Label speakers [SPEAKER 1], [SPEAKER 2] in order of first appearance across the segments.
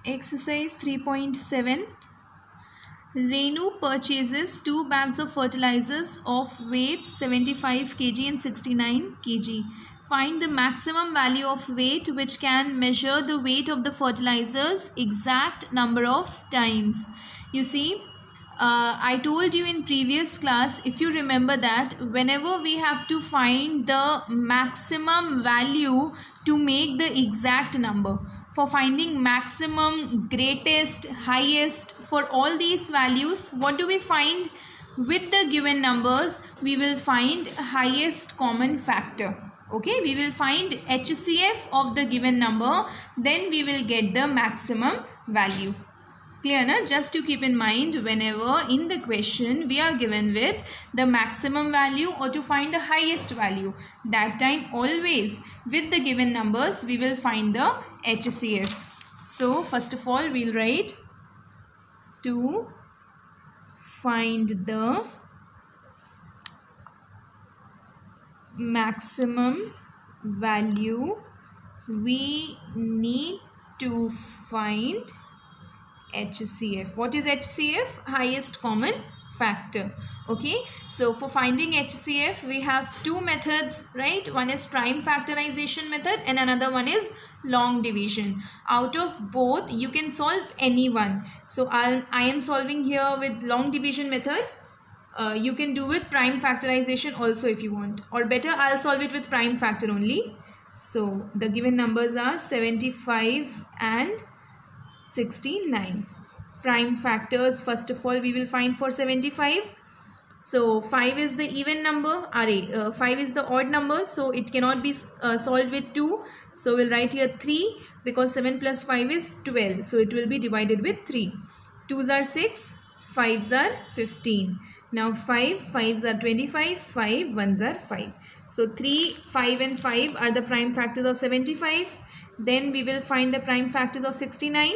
[SPEAKER 1] Exercise 3.7. Renu purchases 2 bags of fertilizers of weight 75 kg and 69 kg. Find the maximum value of weight which can measure the weight of the fertilizers exact number of times. You see, I told you in previous class, if you remember, that whenever we have to find the maximum value to make the exact number, for finding maximum, greatest, highest, for all these values, what do we find? With the given numbers, we will find highest common factor. Okay, we will find HCF of the given number, then we will get the maximum value. Clear, na? Just to keep in mind, whenever in the question we are given with the maximum value or to find the highest value, that time always with the given numbers we will find the HCF. So first of all we'll write to find the maximum value we need to find HCF. What is HCF? Highest common factor. Okay, so for finding HCF we have two methods, right? One is prime factorization method and another one is long division. Out of both you can solve any one. So I am solving here with long division method. You can do with prime factorization also if you want, or better I'll solve it with prime factor only. So the given numbers are 75 and 69. Prime factors, first of all we will find for 75. So 5 is the even number, 5 is the odd number, so it cannot be solved with 2. So we'll write here 3 because 7 plus 5 is 12. So it will be divided with 3. 2s are 6, 5s are 15. Now 5s are 25, 5 1s are 5. So 3, 5 and 5 are the prime factors of 75. Then we will find the prime factors of 69.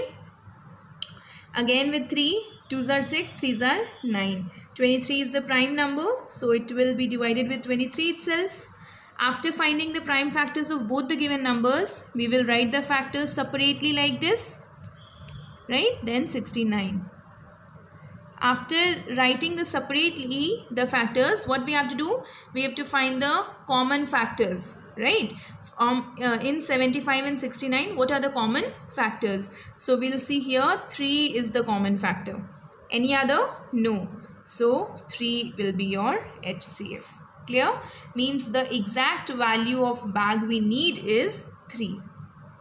[SPEAKER 1] Again with 3, 2s are 6, 3s are 9. 23 is the prime number, so it will be divided with 23 itself. After finding the prime factors of both the given numbers, we will write the factors separately like this, right? Then 69. After writing the separately the factors, what we have to do? We have to find the common factors, right? In 75 and 69, what are the common factors? So we'll see here 3 is the common factor. Any other? No. So 3 will be your HCF. Clear? Means the exact value of bag we need is 3.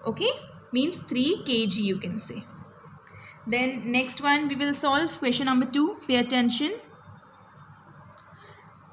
[SPEAKER 1] Okay? Means 3 kg you can say. Then next one we will solve question number 2. Pay attention.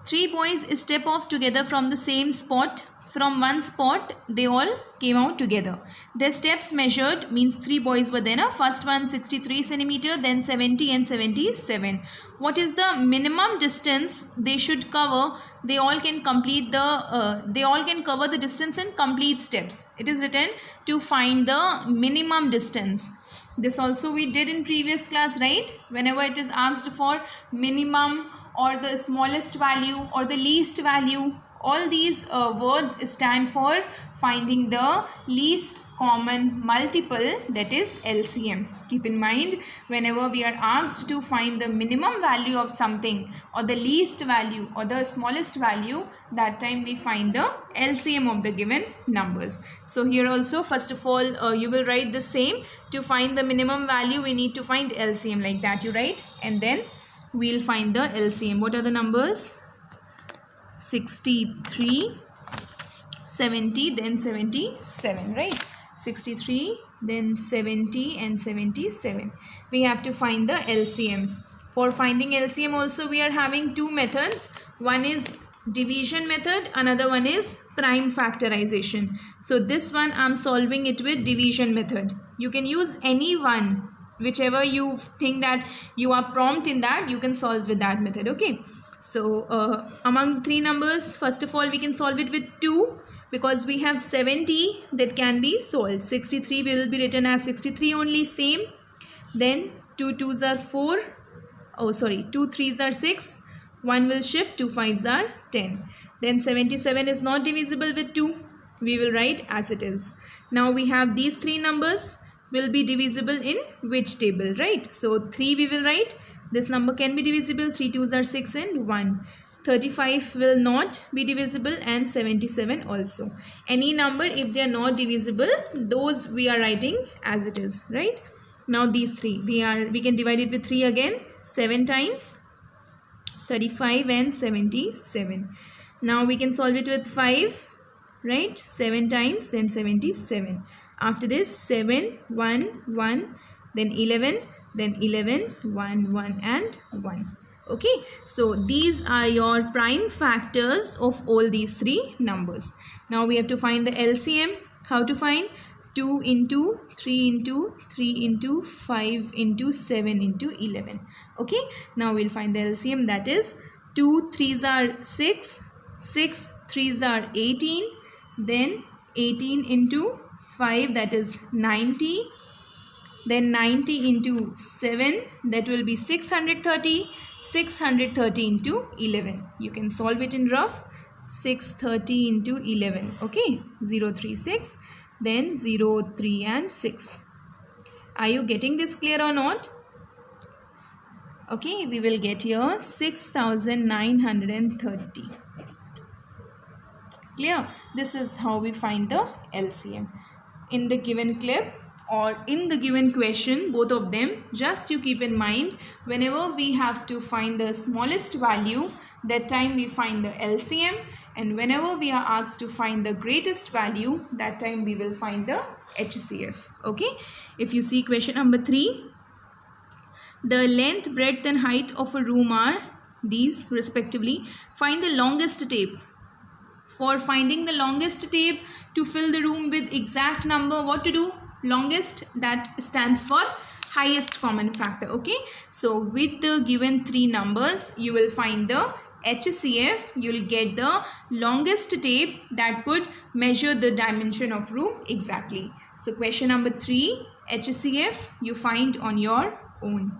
[SPEAKER 1] 3 boys step off together from the same spot. From one spot they all came out together. Their steps measured, means 3 boys were there. First one 63 centimeter, then 70 and 77. What is the minimum distance they should cover? They all can complete the they all can cover the distance in complete steps. It is written to find the minimum distance. This also we did in previous class, right? Whenever it is asked for minimum or the smallest value or the least value, all these words stand for finding the least common multiple, that is LCM. Keep in mind, whenever we are asked to find the minimum value of something or the least value or the smallest value, that time we find the LCM of the given numbers. So here also first of all you will write the same. To find the minimum value we need to find LCM, like that you write, and then we'll find the LCM. What are the numbers? 63, 70, then 77, right? 63, then 70 and 77. We have to find the LCM. For finding LCM also we are having two methods. One is division method, another one is prime factorization. So this one I am solving it with division method. You can use any one, whichever you think that you are prompt in that, you can solve with that method. Okay. So among the 3 numbers, first of all we can solve it with 2 because we have 70 that can be solved. 63 will be written as 63 only, same. Then 2 2s are 4. Oh sorry, 2 3s are 6. 1 will shift, 2 5s are 10. Then 77 is not divisible with 2. We will write as it is. Now we have these 3 numbers. will be divisible in which table, right? So 3 we will write. This number can be divisible. 3 2s are 6 and 1. 35 will not be divisible and 77 also. Any number, if they are not divisible, those we are writing as it is, right? Now these 3 we can divide it with 3 again. 7 times 35 and 77. Now we can solve it with 5, right? 7 times then 77. After this 7 1 1 then 11 1 1 and 1. Okay, so these are your prime factors of all these 3 numbers. Now we have to find the LCM. How to find? 2 into 3 into 3 into 5 into 7 into 11. Okay, now we'll find the LCM, that is 2 3s are 6, 6 3s are 18, then 18 into 5, that is 90, then 90 into 7, that will be 630, 630 into 11. You can solve it in rough. 630 into 11. Okay, 0 3 6, then 0 3 and 6. Are you getting this clear or not? Okay, we will get here 6930. Clear? This is how we find the LCM. In the given clip or in the given question, both of them, just you keep in mind, whenever we have to find the smallest value, that time we find the LCM, and whenever we are asked to find the greatest value, that time we will find the HCF. Okay, if you see question number 3, the length, breadth and height of a room are these respectively. Find the longest tape. For finding the longest tape to fill the room with exact number, what to do? Longest, that stands for highest common factor. Okay, so with the given 3 numbers, you will find the HCF. You will get the longest tape that could measure the dimension of room exactly. So question number 3, HCF, you find on your own.